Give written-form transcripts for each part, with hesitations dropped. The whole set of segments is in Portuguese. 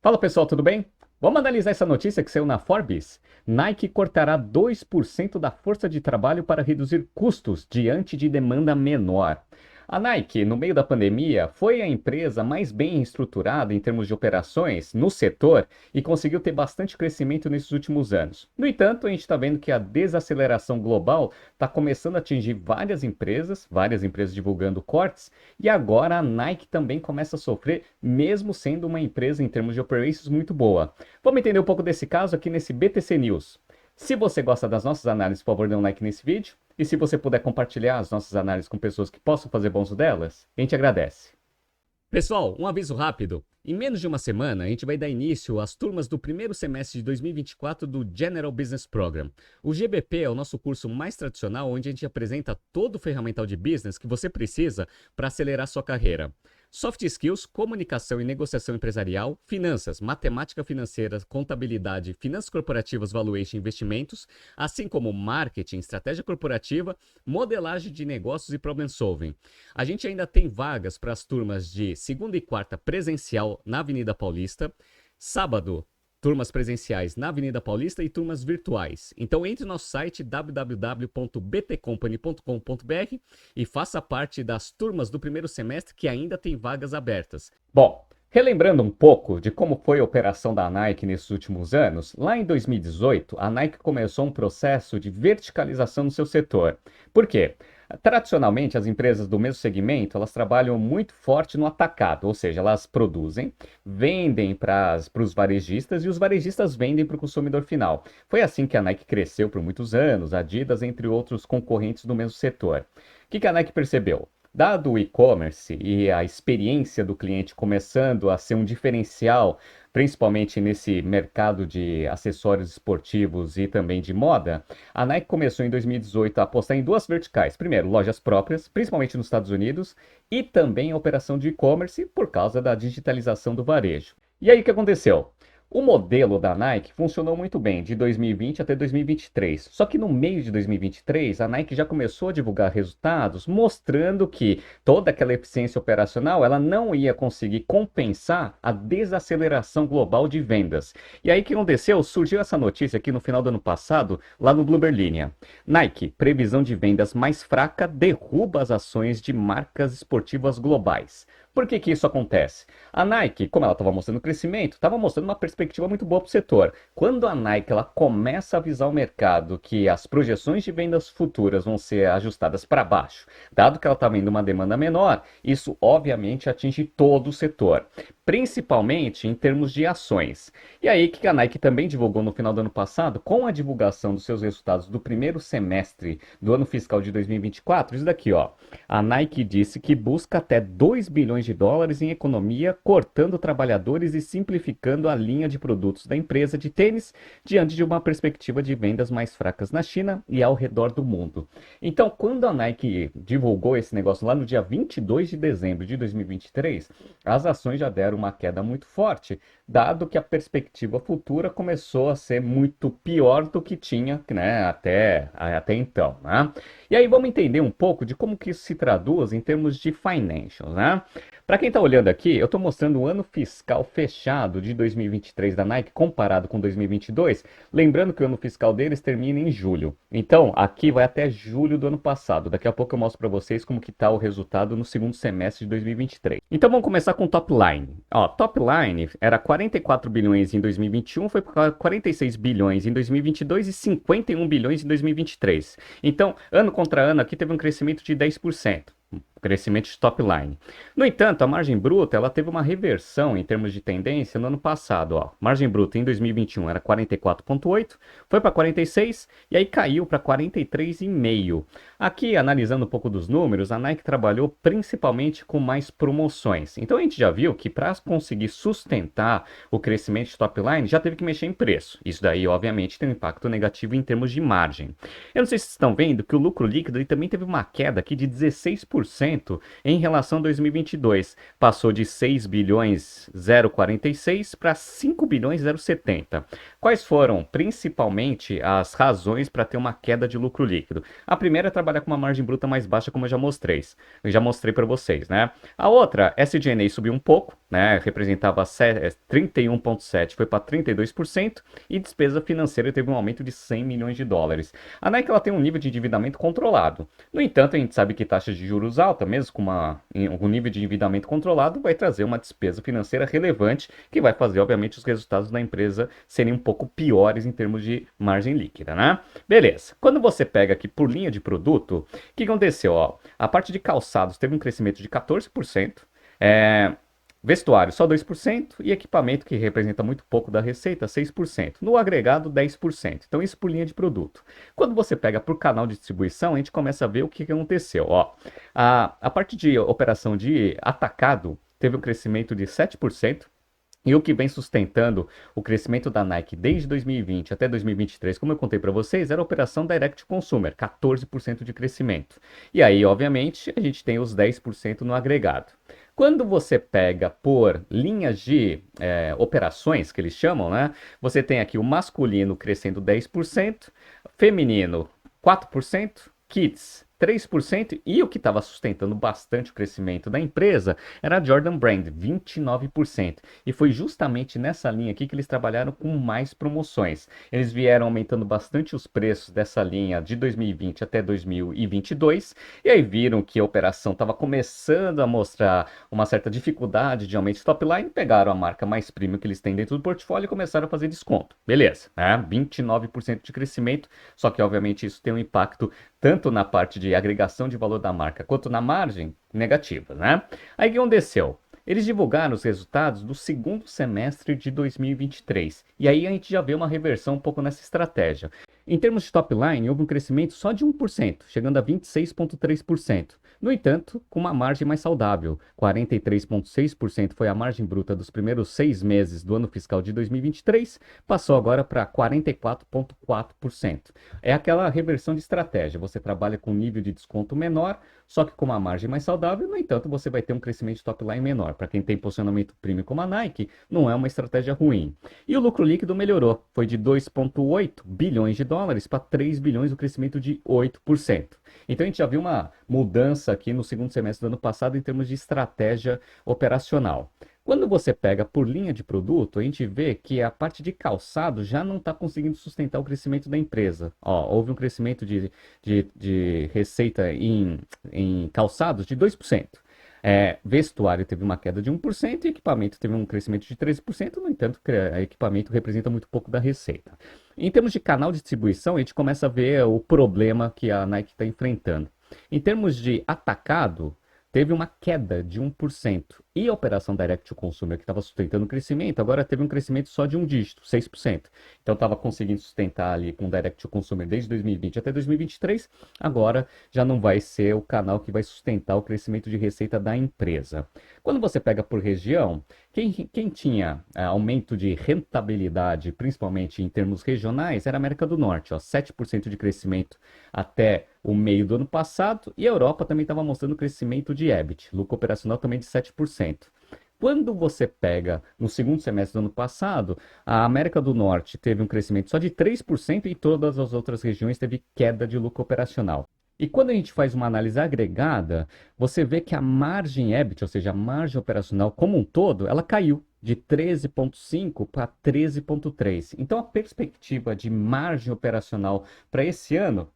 Fala pessoal, tudo bem? Vamos analisar essa notícia que saiu na Forbes. Nike cortará 2% da força de trabalho para reduzir custos diante de demanda menor. A Nike, no meio da pandemia, foi a empresa mais bem estruturada em termos de operações no setor e conseguiu ter bastante crescimento nesses últimos anos. No entanto, a gente está vendo que a desaceleração global está começando a atingir várias empresas divulgando cortes, e agora a Nike também começa a sofrer, mesmo sendo uma empresa em termos de operations muito boa. Vamos entender um pouco desse caso aqui nesse BTC News. Se você gosta das nossas análises, por favor, dê um like nesse vídeo. E se você puder compartilhar as nossas análises com pessoas que possam fazer bom uso delas, a gente agradece. Pessoal, um aviso rápido. Em menos de uma semana, a gente vai dar início às turmas do primeiro semestre de 2024 do General Business Program. O GBP é o nosso curso mais tradicional, onde a gente apresenta todo o ferramental de business que você precisa para acelerar sua carreira. Soft skills, comunicação e negociação empresarial, finanças, matemática financeira, contabilidade, finanças corporativas, valuation e investimentos, assim como marketing, estratégia corporativa, modelagem de negócios e problem solving. A gente ainda tem vagas para as turmas de segunda e quarta presencial na Avenida Paulista, sábado turmas presenciais na Avenida Paulista e turmas virtuais. Então entre no nosso site www.btcompany.com.br e faça parte das turmas do primeiro semestre que ainda tem vagas abertas. Bom, relembrando um pouco de como foi a operação da Nike nesses últimos anos, lá em 2018, a Nike começou um processo de verticalização no seu setor. Por quê? Tradicionalmente, as empresas do mesmo segmento, elas trabalham muito forte no atacado, ou seja, elas produzem, vendem para os varejistas e os varejistas vendem para o consumidor final. Foi assim que a Nike cresceu por muitos anos, a Adidas, entre outros concorrentes do mesmo setor. O que a Nike percebeu? Dado o e-commerce e a experiência do cliente começando a ser um diferencial, principalmente nesse mercado de acessórios esportivos e também de moda, a Nike começou em 2018 a apostar em duas verticais. Primeiro, lojas próprias, principalmente nos Estados Unidos, e também a operação de e-commerce por causa da digitalização do varejo. E aí o que aconteceu? O modelo da Nike funcionou muito bem de 2020 até 2023. Só que no meio de 2023, a Nike já começou a divulgar resultados mostrando que toda aquela eficiência operacional ela não ia conseguir compensar a desaceleração global de vendas. E aí o que aconteceu? Surgiu essa notícia aqui no final do ano passado, lá no Bloomberg Linha. Nike, previsão de vendas mais fraca derruba as ações de marcas esportivas globais. Por que isso acontece? A Nike, como ela estava mostrando crescimento, estava mostrando uma perspectiva muito boa para o setor. Quando a Nike ela começa a avisar o mercado que as projeções de vendas futuras vão ser ajustadas para baixo, dado que ela está vendo uma demanda menor, isso obviamente atinge todo o setor, principalmente em termos de ações. E aí, o que a Nike também divulgou no final do ano passado, com a divulgação dos seus resultados do primeiro semestre do ano fiscal de 2024, isso daqui, ó. A Nike disse que busca até 2 bilhões de dólares em economia, cortando trabalhadores e simplificando a linha de produtos da empresa de tênis, diante de uma perspectiva de vendas mais fracas na China e ao redor do mundo. Então, quando a Nike divulgou esse negócio lá no dia 22 de dezembro de 2023, as ações já deram uma queda muito forte, dado que a perspectiva futura começou a ser muito pior do que tinha, né, até então, né? E aí vamos entender um pouco de como que isso se traduz em termos de financials, né? Para quem está olhando aqui, eu estou mostrando o ano fiscal fechado de 2023 da Nike comparado com 2022, lembrando que o ano fiscal deles termina em julho. Então, aqui vai até julho do ano passado. Daqui a pouco eu mostro para vocês como que está o resultado no segundo semestre de 2023. Então, vamos começar com o top line. Ó, top line era 44 bilhões em 2021, foi para 46 bilhões em 2022 e 51 bilhões em 2023. Então, ano contra ano, aqui teve um crescimento de 10%. Crescimento de top line. No entanto, a margem bruta ela teve uma reversão em termos de tendência no ano passado. Ó. Margem bruta em 2021 era 44,8, foi para 46 e aí caiu para 43,5. Aqui, analisando um pouco dos números, a Nike trabalhou principalmente com mais promoções. Então a gente já viu que para conseguir sustentar o crescimento de top line, já teve que mexer em preço. Isso daí, obviamente, tem um impacto negativo em termos de margem. Eu não sei se vocês estão vendo que o lucro líquido ele também teve uma queda aqui de 16% 10% em relação a 2022. Passou de 6 bilhões 0,46 para 5 bilhões 0,70. Quais foram principalmente as razões para ter uma queda de lucro líquido? A primeira é trabalhar com uma margem bruta mais baixa, como eu já mostrei para vocês, né? A outra, SG&A subiu um pouco, né? Representava 31,7, foi para 32%, e despesa financeira teve um aumento de 100 milhões de dólares. A Nike ela tem um nível de endividamento controlado. No entanto, a gente sabe que taxas de juros alta, mesmo com um nível de endividamento controlado, vai trazer uma despesa financeira relevante, que vai fazer, obviamente, os resultados da empresa serem um pouco piores em termos de margem líquida, né? Beleza. Quando você pega aqui por linha de produto, o que aconteceu? Ó, a parte de calçados teve um crescimento de 14%, vestuário só 2% e equipamento, que representa muito pouco da receita, 6%. No agregado, 10%. Então, isso por linha de produto. Quando você pega por canal de distribuição, a gente começa a ver o que aconteceu. Ó, a parte de operação de atacado teve um crescimento de 7%. E o que vem sustentando o crescimento da Nike desde 2020 até 2023, como eu contei para vocês, era a operação Direct to Consumer, 14% de crescimento. E aí, obviamente, a gente tem os 10% no agregado. Quando você pega por linhas de operações, que eles chamam, né? Você tem aqui o masculino crescendo 10%, feminino 4%, kids 3%, e o que estava sustentando bastante o crescimento da empresa era a Jordan Brand, 29%. E foi justamente nessa linha aqui que eles trabalharam com mais promoções. Eles vieram aumentando bastante os preços dessa linha de 2020 até 2022, e aí viram que a operação estava começando a mostrar uma certa dificuldade de aumento de top line, pegaram a marca mais premium que eles têm dentro do portfólio e começaram a fazer desconto. Beleza, né? 29% de crescimento, só que obviamente isso tem um impacto tanto na parte de agregação de valor da marca, quanto na margem negativa, né? Aí o que aconteceu? Eles divulgaram os resultados do segundo semestre de 2023. E aí a gente já vê uma reversão um pouco nessa estratégia. Em termos de top line, houve um crescimento só de 1%, chegando a 26,3%. No entanto, com uma margem mais saudável, 43,6% foi a margem bruta dos primeiros 6 meses do ano fiscal de 2023, passou agora para 44,4%. É aquela reversão de estratégia, você trabalha com um nível de desconto menor, só que com uma margem mais saudável, no entanto, você vai ter um crescimento de top line menor. Para quem tem posicionamento premium como a Nike, não é uma estratégia ruim. E o lucro líquido melhorou, foi de 2,8 bilhões de dólares para 3 bilhões, o crescimento de 8%. Então a gente já viu uma mudança aqui no segundo semestre do ano passado em termos de estratégia operacional. Quando você pega por linha de produto, a gente vê que a parte de calçado já não está conseguindo sustentar o crescimento da empresa. Ó, houve um crescimento de receita em calçados de 2%. Vestuário teve uma queda de 1% e equipamento teve um crescimento de 13%, no entanto, equipamento representa muito pouco da receita. Em termos de canal de distribuição, a gente começa a ver o problema que a Nike está enfrentando. Em termos de atacado, teve uma queda de 1%. E a operação Direct to Consumer, que estava sustentando o crescimento, agora teve um crescimento só de um dígito, 6%. Então estava conseguindo sustentar ali com Direct to Consumer desde 2020 até 2023, agora já não vai ser o canal que vai sustentar o crescimento de receita da empresa. Quando você pega por região, quem tinha aumento de rentabilidade, principalmente em termos regionais, era a América do Norte, ó, 7% de crescimento até o meio do ano passado, e a Europa também estava mostrando crescimento de EBIT, lucro operacional também de 7%. Quando você pega no segundo semestre do ano passado, a América do Norte teve um crescimento só de 3% e todas as outras regiões teve queda de lucro operacional. E quando a gente faz uma análise agregada, você vê que a margem EBIT, ou seja, a margem operacional como um todo, ela caiu de 13,5 para 13,3. Então a perspectiva de margem operacional para esse ano,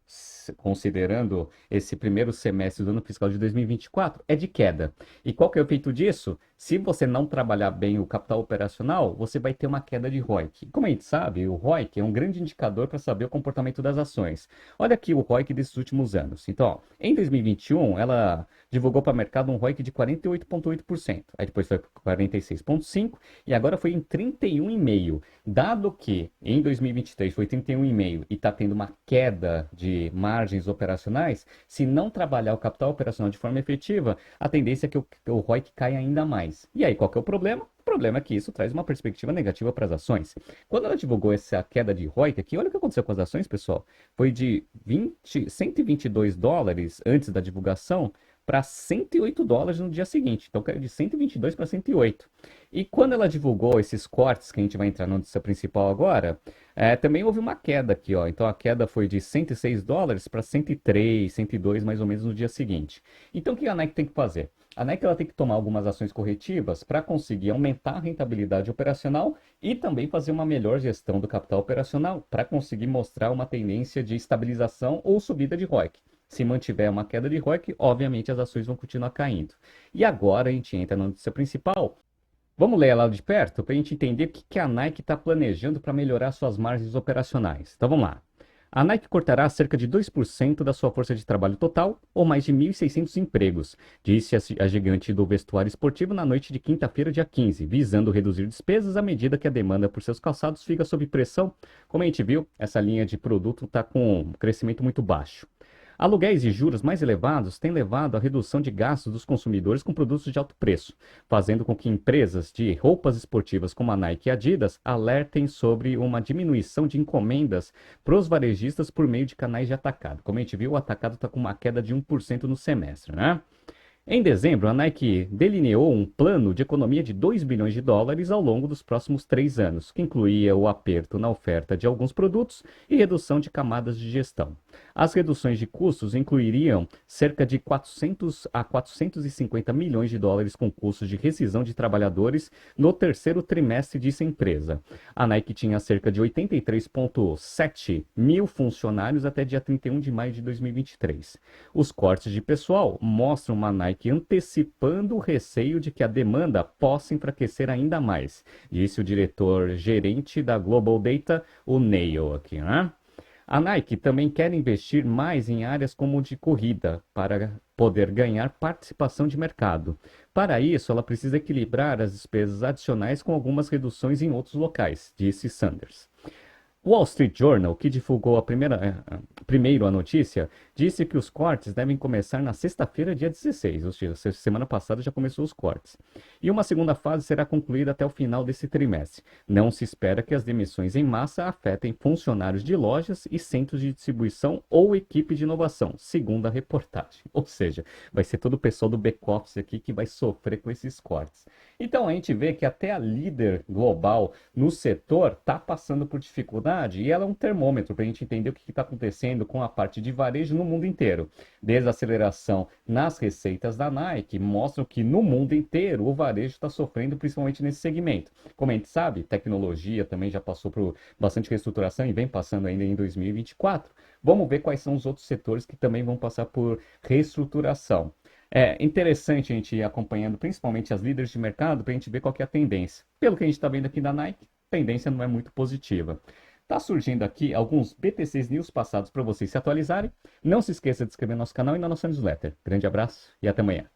considerando esse primeiro semestre do ano fiscal de 2024, é de queda. E qual que é o efeito disso? Se você não trabalhar bem o capital operacional, você vai ter uma queda de ROIC. Como a gente sabe, o ROIC é um grande indicador para saber o comportamento das ações. Olha aqui o ROIC desses últimos anos. Então, ó, em 2021, ela divulgou para o mercado um ROIC de 48,8%. Aí depois foi para 46,5% e agora foi em 31,5%. Dado que em 2023 foi 31,5% e está tendo uma queda de margens operacionais, se não trabalhar o capital operacional de forma efetiva, a tendência é que o ROIC caia ainda mais. E aí, qual que é o problema? O problema é que isso traz uma perspectiva negativa para as ações. Quando ela divulgou essa queda de ROIC aqui, olha o que aconteceu com as ações, pessoal. Foi de 122 dólares antes da divulgação para 108 dólares no dia seguinte. Então caiu de 122 para 108. E quando ela divulgou esses cortes, que a gente vai entrar na notícia principal agora, também houve uma queda aqui, ó. Então a queda foi de 106 dólares para 103, 102 mais ou menos no dia seguinte. Então o que a Nike tem que fazer? A Nike ela tem que tomar algumas ações corretivas para conseguir aumentar a rentabilidade operacional e também fazer uma melhor gestão do capital operacional para conseguir mostrar uma tendência de estabilização ou subida de ROIC. Se mantiver uma queda de ROIC, obviamente as ações vão continuar caindo. E agora a gente entra na notícia principal. Vamos ler ela de perto para a gente entender o que a Nike está planejando para melhorar suas margens operacionais. Então vamos lá. A Nike cortará cerca de 2% da sua força de trabalho total, ou mais de 1.600 empregos, disse a gigante do vestuário esportivo na noite de quinta-feira, dia 15, visando reduzir despesas à medida que a demanda por seus calçados fica sob pressão. Como a gente viu, essa linha de produto está com um crescimento muito baixo. Aluguéis e juros mais elevados têm levado à redução de gastos dos consumidores com produtos de alto preço, fazendo com que empresas de roupas esportivas como a Nike e a Adidas alertem sobre uma diminuição de encomendas para os varejistas por meio de canais de atacado. Como a gente viu, o atacado está com uma queda de 1% no semestre, né? Em dezembro, a Nike delineou um plano de economia de 2 bilhões de dólares ao longo dos próximos 3 anos, que incluía o aperto na oferta de alguns produtos e redução de camadas de gestão. As reduções de custos incluiriam cerca de 400 a 450 milhões de dólares com custos de rescisão de trabalhadores no terceiro trimestre, disse a empresa. A Nike tinha cerca de 83,7 mil funcionários até dia 31 de maio de 2023. Os cortes de pessoal mostram uma Nike antecipando o receio de que a demanda possa enfraquecer ainda mais, disse o diretor-gerente da Global Data, o Neil aqui, né? A Nike também quer investir mais em áreas como de corrida para poder ganhar participação de mercado. Para isso, ela precisa equilibrar as despesas adicionais com algumas reduções em outros locais, disse Sanders. O Wall Street Journal, que divulgou primeiro a notícia, disse que os cortes devem começar na sexta-feira, dia 16, ou seja, semana passada já começou os cortes. E uma segunda fase será concluída até o final desse trimestre. Não se espera que as demissões em massa afetem funcionários de lojas e centros de distribuição ou equipe de inovação, segundo a reportagem. Ou seja, vai ser todo o pessoal do back-office aqui que vai sofrer com esses cortes. Então a gente vê que até a líder global no setor está passando por dificuldade e ela é um termômetro para a gente entender o que está acontecendo com a parte de varejo no mundo inteiro. Desaceleração nas receitas da Nike mostram que no mundo inteiro o varejo está sofrendo principalmente nesse segmento. Como a gente sabe, tecnologia também já passou por bastante reestruturação e vem passando ainda em 2024. Vamos ver quais são os outros setores que também vão passar por reestruturação. É interessante a gente ir acompanhando principalmente as líderes de mercado para a gente ver qual que é a tendência. Pelo que a gente está vendo aqui da Nike, a tendência não é muito positiva. Está surgindo aqui alguns BTCs News passados para vocês se atualizarem. Não se esqueça de se inscrever no nosso canal e na nossa newsletter. Grande abraço e até amanhã.